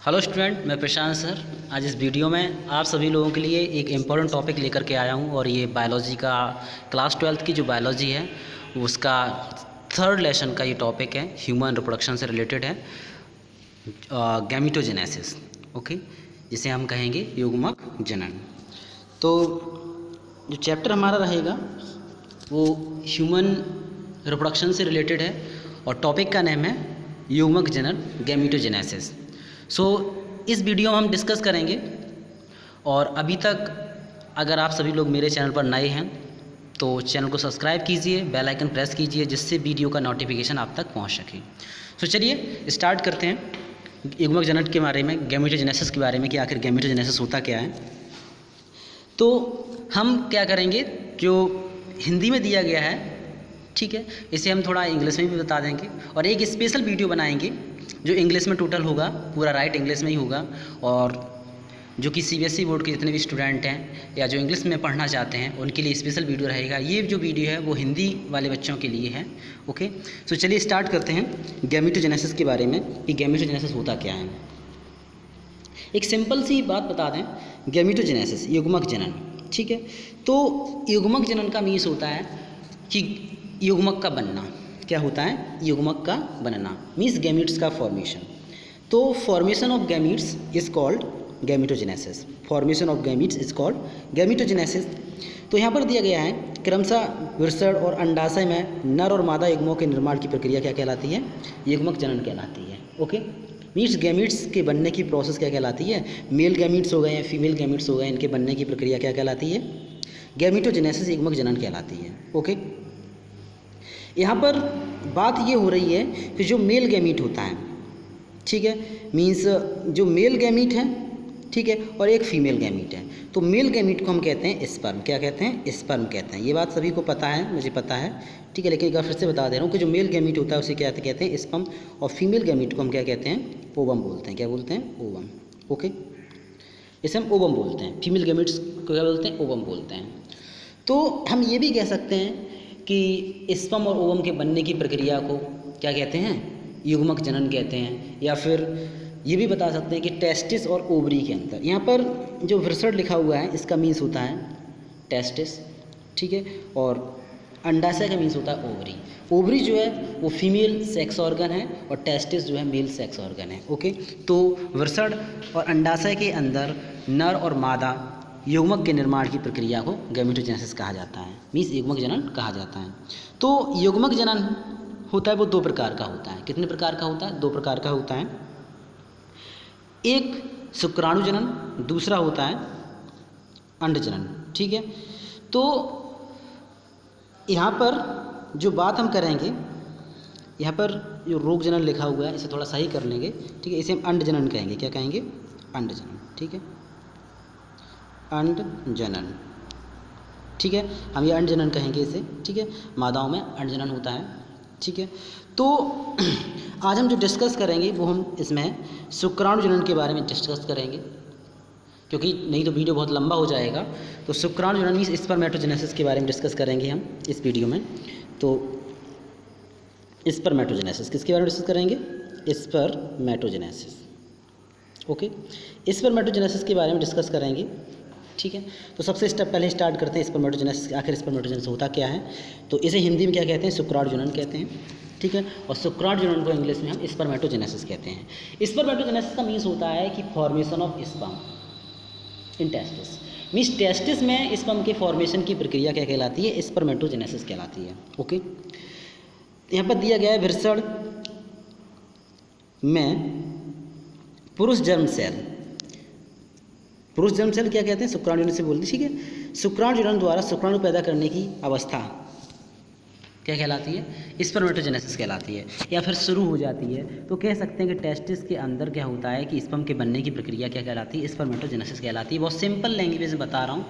Hello student, मैं प्रशांत sir. आज इस वीडियो में आप सभी लोगों के लिए एक इम्पोर्टेंट टॉपिक लेकर के आया हूं और ये बायोलॉजी का क्लास 12th की जो बायोलॉजी है उसका थर्ड लेसन का ये टॉपिक है। ह्यूमन रिप्रोडक्शन से रिलेटेड है, गैमेटोजेनेसिस। ओके, जिसे हम कहेंगे युग्मक जनन। तो जो चैप्टर हमारा रहेगा वो ह्यूमन रिप्रोडक्शन से रिलेटेड है और टॉपिक का नेम है युग्मक जनन, गैमेटोजेनेसिस। इस वीडियो में हम डिस्कस करेंगे। और अभी तक अगर आप सभी लोग मेरे चैनल पर नए हैं तो चैनल को सब्सक्राइब कीजिए, बेल आइकन प्रेस कीजिए, जिससे वीडियो का नोटिफिकेशन आप तक पहुंच सके। चलिए स्टार्ट करते हैं युग्मक जनन के बारे में, गैमेटोजेनेसिस के बारे में कि आखिर गैमेटोजेनेसिस होता क्या है। तो हम क्या करेंगे, जो हिंदी में दिया गया है, ठीक है, इसे हम थोड़ा इंग्लिश में भी बता देंगे और एक स्पेशल वीडियो बनाएंगे जो इंग्लिश में टोटल होगा, पूरा राइट इंग्लिश में ही होगा। और जो कि सीबीएसई बोर्ड के जितने भी स्टूडेंट हैं या जो इंग्लिश में पढ़ना चाहते हैं उनके लिए स्पेशल वीडियो रहेगा। ये जो वीडियो है वो हिंदी वाले बच्चों के लिए है। ओके, चलिए स्टार्ट करते हैं गैमेटोजेनेसिस के बारे में कि गैमेटोजेनेसिस होता क्या है। एक सिंपल सी बात बता दें, गैमेटोजेनेसिस युग्मक जनन, ठीक है। तो युग्मक जनन का मीन्स होता है कि युग्मक का बनना। क्या होता है? युग्मक का बनना मीन्स गैमीट्स का फॉर्मेशन। तो formation of gametes is called gametogenesis. Formation of gametes is called gametogenesis. तो यहाँ पर दिया गया है क्रमशः वृषण और अंडाशय में नर और मादा युग्मों के निर्माण की प्रक्रिया क्या कहलाती है? युग्मक जनन कहलाती है। ओके, मीन्स गैमीट्स के बनने की प्रोसेस क्या कहलाती है? मेल गैमीट्स हो गए या फीमेल गैमीट्स हो गए, इनके बनने की प्रक्रिया क्या कहलाती है? गैमेटोजेनेसिस, युग्मक जनन कहलाती है। ओके, यहाँ पर बात ये हो रही है कि जो मेल गैमीट होता है, ठीक है, मीन्स जो मेल गैमीट है, ठीक है, और एक फीमेल गैमीट है। तो मेल गैमीट को हम कहते हैं स्पर्म। क्या कहते हैं? स्पर्म कहते हैं। ये बात सभी को पता है, मुझे पता है, ठीक है, लेकिन एक बार फिर से बता दे रहा हूँ कि जो मेल गैमीट होता है उसे क्या कहते हैं? स्पर्म। और फीमेल गैमीट को हम क्या कहते हैं? ओवम बोलते हैं। क्या बोलते हैं? ओवम। ओके, इसे हम ओवम बोलते हैं। फीमेल गैमीट्स को क्या बोलते हैं? ओवम बोलते हैं। तो हम ये भी कह सकते हैं कि स्पर्म और ओवम के बनने की प्रक्रिया को क्या कहते हैं? युग्मक जनन कहते हैं। या फिर ये भी बता सकते हैं कि टेस्टिस और ओवरी के अंदर, यहाँ पर जो वृषण लिखा हुआ है इसका मीन्स होता है टेस्टिस, ठीक है, और अंडाशय का मीन्स होता है ओवरी। ओवरी जो है वो फीमेल सेक्स ऑर्गन है और टेस्टिस जो है मेल सेक्स ऑर्गन है। ओके, तो वृषण और अंडाशय के अंदर नर और मादा युग्मक के निर्माण की प्रक्रिया को गैमेटोजेनेसिस कहा जाता है, मीन्स युग्मक जनन कहा जाता है। तो युग्मक जनन होता है वो दो प्रकार का होता है। कितने प्रकार का होता है? दो प्रकार का होता है। एक शुक्राणु जनन, दूसरा होता है अंड जनन, ठीक है। तो यहाँ पर जो बात हम करेंगे, यहाँ पर जो रोग जनन लिखा हुआ है इसे थोड़ा सही कर लेंगे, ठीक है, इसे हम अंड जनन कहेंगे। क्या कहेंगे? अंड जनन, ठीक है, अंड जनन, ठीक है, हम ये अंड जनन कहेंगे इसे, ठीक है। मादाओं में अंड जनन होता है, ठीक है। तो आज हम जो डिस्कस करेंगे वो हम इसमें शुक्राणु जनन के बारे में डिस्कस करेंगे, क्योंकि नहीं तो वीडियो बहुत लंबा हो जाएगा। तो शुक्राणु जनन मीन्स स्पर्मेटोजेनेसिस के बारे में डिस्कस करेंगे हम इस वीडियो में। तो स्पर्मेटोजेनेसिस किसके बारे में डिस्कस करेंगे? स्पर्मेटोजेनेसिस। ओके, स्पर्मेटोजेनेसिस के बारे में डिस्कस करेंगे, ठीक है। तो सबसे पहले स्टार्ट करते हैं स्पर्मेटोजेनेसिस। आखिर स्पर्मेटोजेनेसिस होता क्या है? तो इसे हिंदी में क्या कहते हैं? शुक्राणु जनन कहते हैं, ठीक है। और शुक्राणु जनन को इंग्लिश में हम स्पर्मेटोजेनेसिस कहते हैं। स्पर्मेटोजेनेसिस का मीन्स होता है कि formation of sperm in testis. Means testis में स्पर्म के फॉर्मेशन की प्रक्रिया क्या कहलाती है? स्पर्मेटोजेनेसिस कहलाती है। ओके, यहाँ पर दिया गया है वृषण में पुरुष जर्म सेल। पुरुष जर्म सेल क्या कहते हैं? शुक्राणु जनन से बोलते हैं, ठीक है। शुक्राणु जनन द्वारा शुक्राणु पैदा करने की अवस्था क्या कहलाती है? स्पर्मेटोजेनेसिस कहलाती है, या फिर शुरू हो जाती है। तो कह सकते हैं कि टेस्टिस के अंदर क्या होता है कि स्पर्म के बनने की प्रक्रिया क्या कहलाती है? स्पर्मेटोजेनेसिस कहलाती है। बहुत सिंपल लैंग्वेज में बता रहा हूँ,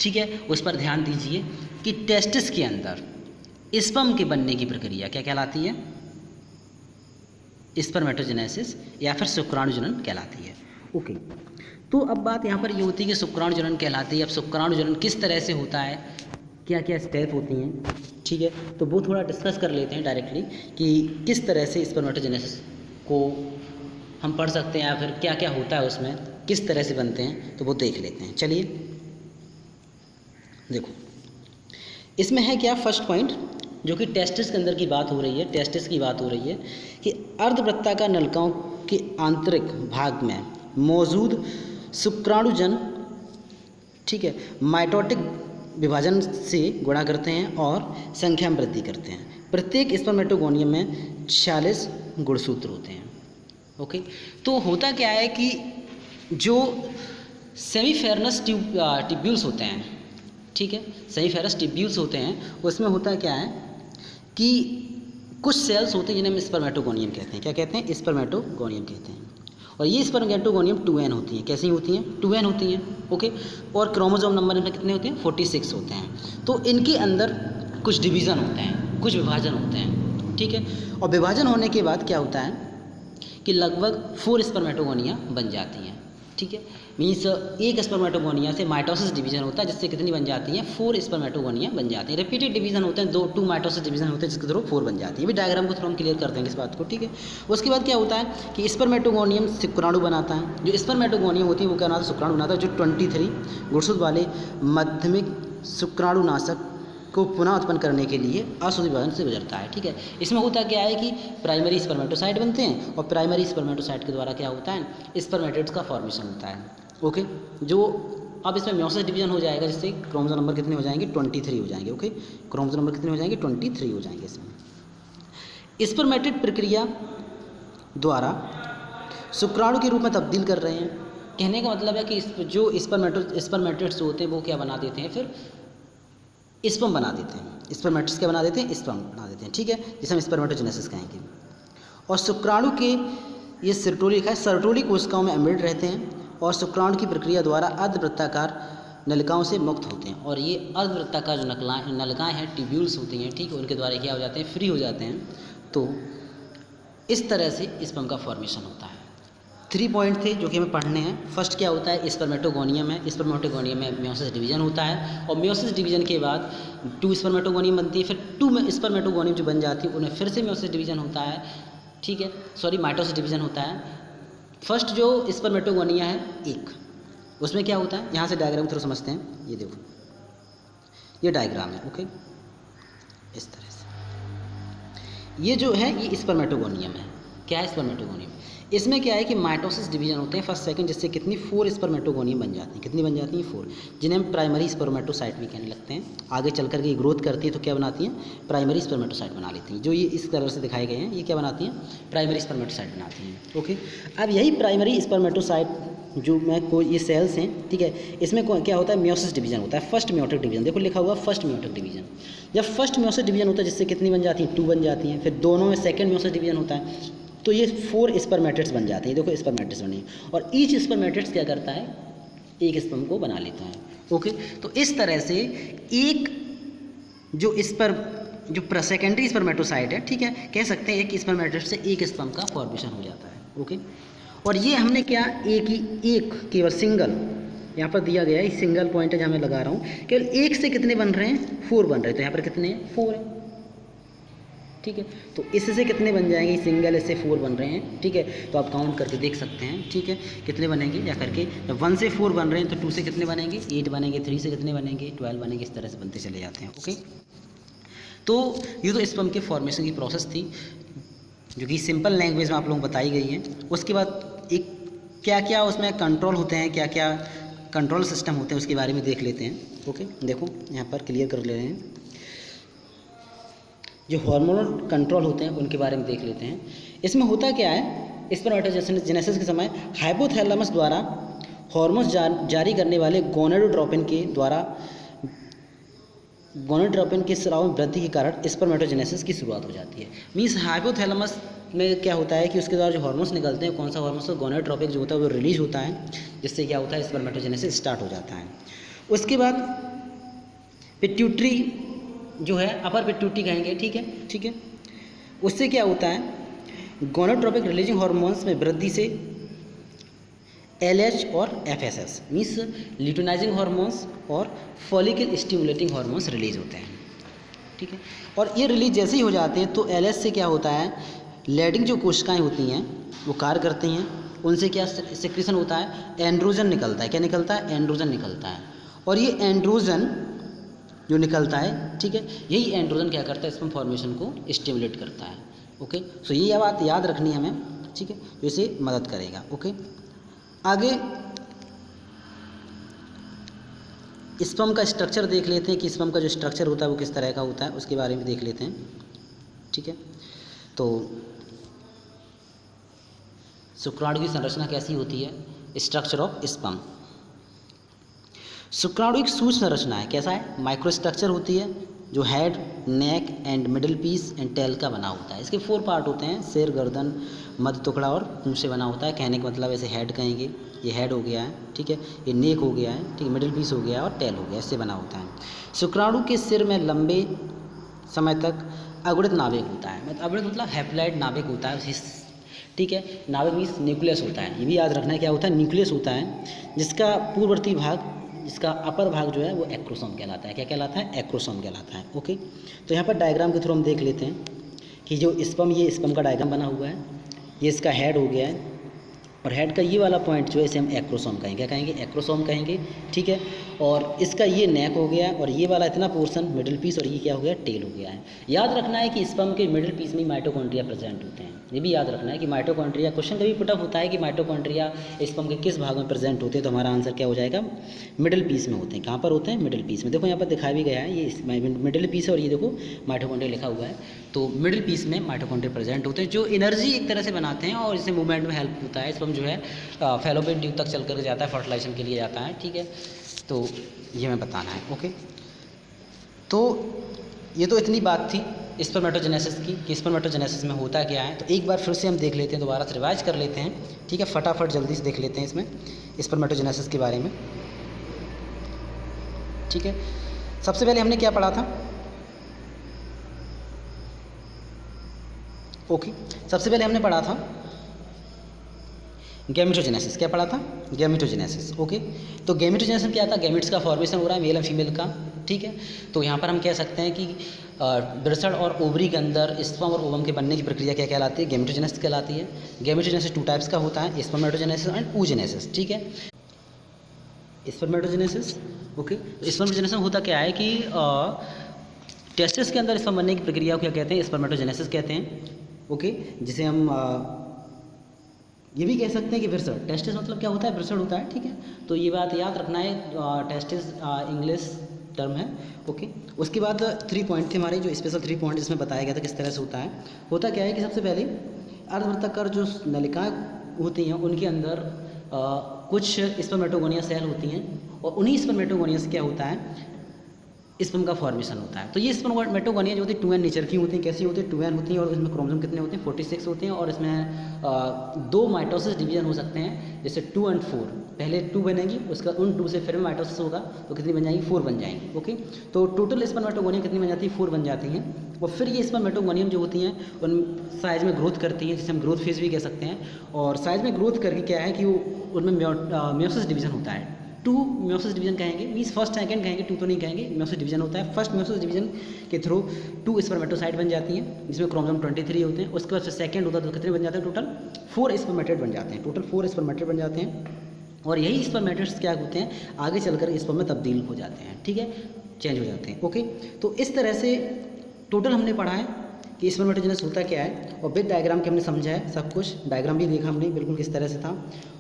ठीक है, उस पर ध्यान दीजिए कि टेस्टिस के अंदर स्पर्म के बनने की प्रक्रिया क्या कहलाती है? स्पर्मेटोजेनेसिस या फिर शुक्राणु जनन कहलाती है। ओके, तो अब बात यहाँ पर ये होती है कि शुक्राणु जनन कहलाती है। अब शुक्राणु जनन किस तरह से होता है, क्या क्या स्टेप होती हैं, ठीक है, तो वो थोड़ा डिस्कस कर लेते हैं डायरेक्टली कि किस तरह से स्पर्मेटोजेनेसिस को हम पढ़ सकते हैं, या फिर क्या क्या होता है उसमें, किस तरह से बनते हैं, तो वो देख लेते हैं। चलिए देखो, इसमें है क्या, फर्स्ट पॉइंट जो कि टेस्टिस के अंदर की बात हो रही है, टेस्टिस की बात हो रही है कि अर्धवृत्ताकार नलिकाओं के आंतरिक भाग में मौजूद शुक्राणुजन, ठीक है, माइटोटिक विभाजन से गुणा करते हैं और संख्या में वृद्धि करते हैं। प्रत्येक स्पर्मेटोगोनियम में 46 गुणसूत्र होते हैं। ओके, तो होता क्या है कि जो सेमीफेरनस ट्यूब्यूल्स होते हैं, ठीक है, सेमीफेरस ट्यूब्यूल्स होते हैं, उसमें होता क्या है कि कुछ सेल्स होते हैं जिन्हें हम स्पर्मेटोगोनियम कहते हैं। क्या कहते हैं? स्पर्मेटोगोनियम कहते हैं। और ये स्पर्मेटोगोनियम 2n होती हैं। कैसी होती हैं? 2n होती हैं। ओके, और क्रोमोसोम नंबर इनमें कितने होते हैं? 46 होते हैं। तो इनके अंदर कुछ डिवीज़न होते हैं, कुछ विभाजन होते हैं, ठीक है। और विभाजन होने के बाद क्या होता है कि लगभग 4 स्पर्मेटोगोनिया बन जाती हैं, ठीक है। मीन्स एक स्पर्मेटोगोनिया से माइटोसिस डिवीजन होता है, जिससे कितनी बन जाती हैं? 4 स्पर्मेटोगोनिया बन जाती हैं। रिपीटेड डिवीजन होते हैं, 2 माइटोसिस डिवीजन होते हैं, जिसके थ्रू 4 बन जाती है। अभी डायग्राम को थ्रू हम क्लियर कर देंगे इस बात को, ठीक है। उसके बाद क्या होता है कि स्पर्मेटोगोनियम शुक्राणु बनाता है। जो स्पर्मेटोगोनियम होती है वो क्या बनाता है? शुक्राणु बनाता है, जो 23 गुणसूत्र वाले माध्यमिक शुक्राणुनाशक को पुनः उत्पन्न करने के लिए अशुद्ध विभाजन से गुजरता है, ठीक है। इसमें होता क्या है कि प्राइमरी स्पर्मेटोसाइट बनते हैं, और प्राइमरी स्पर्मेटोसाइट के द्वारा क्या होता है? स्पर्मेटेड्स का फॉर्मेशन होता है। ओके, जो अब इसमें म्योसिस डिवीजन हो जाएगा, जिससे क्रोमोसोम नंबर कितने हो जाएंगे? 23 हो जाएंगे। ओके, क्रोमोसोम नंबर कितने हो जाएंगे? 23 हो जाएंगे इसमें। स्पर्मेटेड प्रक्रिया द्वारा शुक्राणु के रूप में तब्दील कर रहे हैं। कहने का मतलब है कि जो स्पर्मेटेड्स होते हैं वो क्या बना देते हैं? फिर स्पर्म बना देते हैं। स्पर्मेटिड्स क्या बना देते हैं? स्पर्म बना देते हैं, ठीक है, जिसे हम स्पर्मेटोजेनेसिस कहेंगे। और शुक्राणु के ये सर्टोली लिखा है, सर्टोली कोशिकाओं में एम्बेडेड रहते हैं और शुक्राणु की प्रक्रिया द्वारा अर्धवृत्ताकार नलिकाओं से मुक्त होते हैं। और ये अर्धवृत्ताकार जो नलिकाएँ हैं, ट्यूब्यूल्स होती हैं, ठीक है, उनके द्वारा क्या हो जाते हैं? फ्री हो जाते हैं। तो इस तरह से स्पर्म का फॉर्मेशन होता है। 3 पॉइंट थे जो कि हमें पढ़ने हैं। फर्स्ट क्या होता है? स्पर्मेटोगोनियम है। स्पर्मेटोगोनियम में म्योसिस डिवीजन होता है, और म्योसिस डिवीजन के बाद 2 स्पर्मेटोगोनियम बनती है। फिर 2 स्पर्मेटोगोनियम जो बन जाती है उन्हें फिर से म्योसिस डिवीजन होता है, ठीक है, सॉरी माइटोसिस डिवीजन होता है। फर्स्ट जो स्पर्मेटोगोनिया है एक, उसमें क्या होता है? यहाँ से डायग्राम थ्रू समझते हैं। ये देखो, ये डायग्राम है। ओके, इस तरह से ये जो है ये स्पर्मेटोगोनियम है। क्या है स्पर्मेटोगोनियम? इसमें क्या है कि माइटोसिस डिवीजन होते हैं फर्स्ट सेकंड, जिससे कितनी 4 स्पर्मेटोगोनियम बन जाती हैं। कितनी बन जाती हैं? 4, जिन्हें हम प्राइमरी स्पर्मेटोसाइट भी कहने लगते हैं। आगे चल कर के ग्रोथ करती है तो क्या बनाती हैं? प्राइमरी स्पर्मेटोसाइट बना लेती हैं। जो ये इस कलर से दिखाए गए हैं, ये क्या बनाती हैं? प्राइमरी स्पर्मेटोसाइट बनाती हैं। ओके, अब यही प्राइमरी स्पर्मेटोसाइट जो में कोई ये सेल्स हैं, ठीक है, इसमें क्या होता है? म्योसिस डिवीजन होता है, फर्स्ट म्योटिक डिवीजन। देखो लिखा हुआ फर्स्ट म्योटिक डिवीजन। जब फर्स्ट म्योसिस डिवीजन होता है, जिससे कितनी बन जाती हैं? 2 बन जाती हैं। फिर दोनों में सेकेंड म्योसिस डिवीजन होता है, तो ये 4 स्पर्मेटिड्स बन जाते हैं। देखो स्पर्मेटिड्स बने, और ईच स्पर्मेटिड्स क्या करता है? एक स्पर्म को बना लेता है। ओके, तो इस तरह से एक जो सेकेंडरी स्पर्मेटोसाइट है, ठीक है, कह सकते हैं एक स्पर्मेटिड से एक स्पर्म का फॉर्मेशन हो जाता है। ओके, और ये हमने क्या एक केवल सिंगल यहाँ पर दिया गया है, सिंगल पॉइंट है जहाँ मैं लगा रहा हूँ, केवल एक से कितने बन रहे हैं? 4 बन रहे हैं। तो यहाँ पर कितने हैं? 4 है, ठीक है। तो इससे कितने बन जाएंगे? सिंगल इससे 4 बन रहे हैं, ठीक है। तो आप काउंट करके देख सकते हैं, ठीक है, कितने बनेंगे या करके। जब 1 से 4 बन रहे हैं तो 2 से कितने बनेंगे? 8 बनेंगे। 3 से कितने बनेंगे? 12 बनेंगे। इस तरह से बनते चले जाते हैं। ओके, तो ये तो स्पर्म के फॉर्मेशन की प्रोसेस थी, जो कि सिंपल लैंग्वेज में आप लोगों को बताई गई है। उसके बाद एक क्या क्या उसमें कंट्रोल होते हैं, क्या क्या कंट्रोल सिस्टम होते हैं, उसके बारे में देख लेते हैं। ओके, देखो यहाँ पर क्लियर कर ले रहे हैं। जो हार्मोनल कंट्रोल होते हैं उनके बारे में देख लेते हैं। इसमें होता क्या है? स्पर्मेटोजेनेसिस के समय हाइपोथैलेमस द्वारा हार्मोन्स जारी करने वाले गोनेडोट्रोपिन के स्राव में वृद्धि के कारण स्पर्मेटोजेनेसिस की शुरुआत हो जाती है। मीन्स हाइपोथैलेमस में क्या होता है कि उसके द्वारा जो हार्मोन्स निकलते हैं, कौन सा हार्मोन्स? गोनेडोट्रोपिन जो होता है वो रिलीज होता है, जिससे क्या होता है? स्पर्मेटोजेनेसिस स्टार्ट हो जाता है। उसके बाद पिट्यूटरी जो है, अपर पिट्यूटरी कहेंगे, ठीक है, उससे क्या होता है? गोनेडोट्रोपिक रिलीजिंग हार्मोन्स में वृद्धि से LH और FSS मीन्स ल्यूटिनाइजिंग हार्मोन्स और फॉलिकल स्टिमुलेटिंग हार्मोन्स रिलीज होते हैं, ठीक है। और ये रिलीज जैसे ही हो जाते हैं तो LH से क्या होता है? लेडिंग जो कोशिकाएं होती हैं वो कार्य करती हैं, उनसे क्या सिक्रीशन होता है, एंड्रोजन निकलता है। क्या निकलता है? एंड्रोजन निकलता है। और ये एंड्रोजन जो निकलता है, ठीक है, यही एंड्रोजन क्या करता है, स्पर्म फॉर्मेशन को स्टिमुलेट करता है। ओके, सो ये बात याद रखनी है हमें, ठीक है, जो इसे मदद करेगा। ओके, आगे स्पर्म का स्ट्रक्चर देख लेते हैं कि स्पर्म का जो स्ट्रक्चर होता है वो किस तरह का होता है, उसके बारे में देख लेते हैं। ठीक है, तो शुक्राणु की संरचना कैसी होती है? Structure of sperm. शुक्राणु एक सूक्ष्म संरचना है। कैसा है? माइक्रो स्ट्रक्चर होती है जो head, neck and middle piece and tail का बना होता है। इसके 4 पार्ट होते हैं, सिर, गर्दन, मध्य टुकड़ा और पूंछ से बना होता है। कहने का मतलब ऐसे हेड कहेंगे, ये हेड हो गया है, ठीक है, ये नेक हो गया है, ठीक है, मिडिल पीस हो गया है और टेल हो गया, इससे बना होता है। शुक्राणु के सिर में लंबे समय तक अगुणित नाभिक होता है। मतलब अगुणित मतलब हैप्लॉइड नाभिक होता है, ठीक है। नाभिक मीन्स न्यूक्लियस होता है, ये भी याद रखना है क्या होता है, न्यूक्लियस होता है, जिसका पूर्ववर्ती भाग, जिसका अपर भाग जो है वो एक्रोसोम कहलाता है। क्या कहलाता है? एक्रोसोम कहलाता है। ओके, तो यहाँ पर डायग्राम के थ्रू हम देख लेते हैं कि जो स्पर्म, ये स्पर्म का डायग्राम बना हुआ है, ये इसका हेड हो गया है और हेड का ये वाला पॉइंट जो है इसे हम एक्रोसोम कहेंगे। क्या कहेंगे? एक्रोसोम कहेंगे, ठीक है। और इसका ये नेक हो गया और ये वाला इतना पोर्शन मिडिल पीस और ये क्या हो गया? टेल हो गया है। याद रखना है कि स्पर्म के मिडिल पीस में माइटोकॉन्ड्रिया प्रेजेंट होते हैं। ये भी याद रखना है कि माइटोकॉन्ड्रिया, क्वेश्चन कभी पुटअप होता है कि माइटोकॉन्ड्रिया स्पर्म के किस भाग में प्रेजेंट होते हैं, तो हमारा आंसर क्या हो जाएगा? मिडिल पीस में होते हैं। कहाँ पर होते हैं? मिडिल पीस में। देखो यहाँ पर दिखाया भी गया है, ये मिडिल पीस है और ये देखो माइटोकॉन्ड्रिया लिखा हुआ है। तो मिडिल पीस में माइटोकॉन्ड्रिया प्रेजेंट होते हैं जो एनर्जी एक तरह से बनाते हैं और इससे मूवमेंट में हेल्प होता है। स्पर्म जो है फैलोपियन ट्यूब तक चल कर जाता है, फर्टिलाइजेशन के लिए जाता है, ठीक है। तो ये हमें बताना है। ओके, तो ये तो इतनी बात थी स्पर्मेटोजेनेसिस की कि स्पर्मेटोजेनेसिस में होता क्या है। तो एक बार फिर से हम देख लेते हैं, दोबारा से रिवाइज कर लेते हैं, ठीक है, फटाफट जल्दी से देख लेते हैं इसमें स्पर्मेटोजेनेसिस के बारे में। ठीक है, सबसे पहले हमने क्या पढ़ा था? ओके, सबसे पहले हमने पढ़ा था गैमेटोजेनेसिस। क्या पढ़ा था? गैमेटोजेनेसिस। ओके, तो गैमेटोजेनेसिस क्या था? गैमेट्स का फॉर्मेशन हो रहा है मेल एंड फीमेल का, ठीक है। तो यहाँ पर हम कह सकते हैं कि ब्रसड और ओवरी के अंदर स्पर्म और ओवम के बनने की प्रक्रिया क्या कहलाती है? गैमेटोजेनेसिस कहलाती है। गैमेटोजेनेसिस 2 टाइप्स का होता है, स्पर्मेटोजेनेसिस एंड oogenesis, ठीक है। स्पर्मेटोजेनेसिस, ओके, तो स्पर्मेटोजेनेसिस होता क्या है कि टेस्टिस के अंदर स्पर्म बनने की प्रक्रिया को क्या कहते हैं? स्पर्मेटोजेनेसिस कहते हैं। ओके, जिसे हम ये भी कह सकते हैं कि ब्रसड। टेस्टिस मतलब क्या होता है? ब्रसड होता है, ठीक है। तो ये बात याद रखना है, टेस्टिस इंग्लिश टर्म है। ओके, उसके बाद 3 पॉइंट थे हमारे, जो स्पेशल 3 पॉइंट जिसमें बताया गया था किस तरह से होता है। होता क्या है कि सबसे पहले अर्धवृत्ताकार जो नलिकाएं होती हैं उनके अंदर कुछ स्पर्मेटोगोनिया सेल होती हैं और उन्हीं स्पर्मेटोगोनिया से क्या होता है? स्पर्म का फॉर्मेशन होता है। तो ये स्पर्मेटोगोनिया जो होती है 2n नेचर की होती हैं। कैसी होती है? 2n होती हैं और इसमें क्रोमोसोम कितने होते हैं? 46 होते हैं और इसमें 2 माइटोसिस डिवीजन हो सकते हैं, जैसे 2 और 4। पहले 2 बनेंगी, उसका उन 2 से फिर माइटोसिस होगा तो कितनी बन जाएंगी? 4 बन जाएंगी। ओके, तो टोटल स्पर्मेटोगोनिया कितनी बन जाती है? 4 बन जाती हैं। और फिर ये स्पर्मेटोगोनियम जो होती हैं उन साइज़ में ग्रोथ करती हैं, जिसे हम ग्रोथ फेज भी कह सकते हैं। और साइज़ में ग्रोथ करके क्या है कि वो उनमें म्योसिस डिवीजन होता है। 2 म्योसिस डिवीजन कहेंगे, मीन्स फर्स्ट सेकंड कहेंगे, 2 तो नहीं कहेंगे, म्योसिस डिवीजन होता है। फर्स्ट म्योसिस डिवीजन के थ्रू 2 स्पर्मेटोसाइट बन जाती हैं, जिसमें क्रोमोसोम 23 होते हैं। उसके बाद फिर सेकंड होता है तो कितने बन जाते हैं? टोटल 4 स्पर्मेटेड बन जाते हैं। टोटल 4 स्पर्मेटेड बन जाते हैं और यही स्पर्मेटेड्स क्या होते हैं? आगे चलकर स्पर्म में तब्दील हो जाते हैं, ठीक है, चेंज हो जाते हैं। ओके, तो इस तरह से टोटल हमने पढ़ा है कि स्पर्मेटोजेनेसिस होता क्या है और विद डायग्राम के हमने समझा है सब कुछ। डायग्राम भी देखा हमने बिल्कुल किस तरह से था।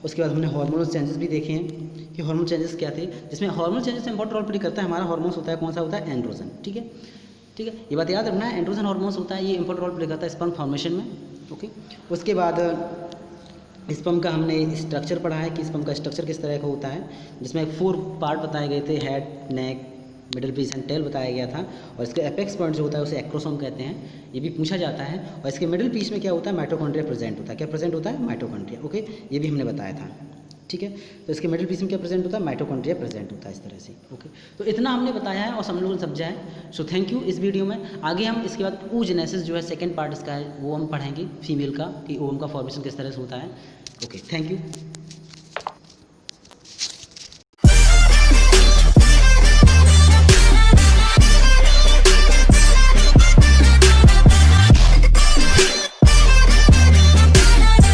उसके बाद हमने हार्मोनल चेंजेस भी देखे हैं कि हार्मोनल चेंजेस क्या थे, जिसमें hormonal changes important role play करता है। हमारा हार्मोन्स होता है, कौन सा होता है? एंड्रोजन, ठीक है, ठीक है, ये बात याद रखना है। एंड्रोजन हार्मोन्स होता है, ये इंपॉर्टेंट रोल प्ले करता है स्पर्म फॉर्मेशन में। ओके, उसके बाद स्पर्म का हमने स्ट्रक्चर पढ़ा है कि स्पर्म का स्ट्रक्चर किस तरह का होता है, जिसमें 4 पार्ट बताए गए थे, head, neck, middle piece and tail बताया गया था। और इसके एपेक्स पॉइंट जो होता है उसे एक्रोसोम कहते हैं, ये भी पूछा जाता है। और इसके मिडिल पीस में क्या होता है? माइटोकॉन्ड्रिया प्रेजेंट होता है। क्या प्रेजेंट होता है? माइटोकॉन्ड्रिया। ओके, ये भी हमने बताया था, ठीक है। तो इसके मिडिल पीस में क्या प्रेजेंट होता है? माइटोकॉन्ड्रिया प्रेजेंट होता है, इस तरह से। ओके, तो इतना हमने बताया है और सब लोगों ने समझा है। So thank you. इस वीडियो में आगे हम इसके बाद oogenesis जो है सेकेंड पार्ट इसका है वो हम पढ़ेंगे फीमेल का, कि ओवम का फॉर्मेशन किस तरह से होता है। Okay, thank you.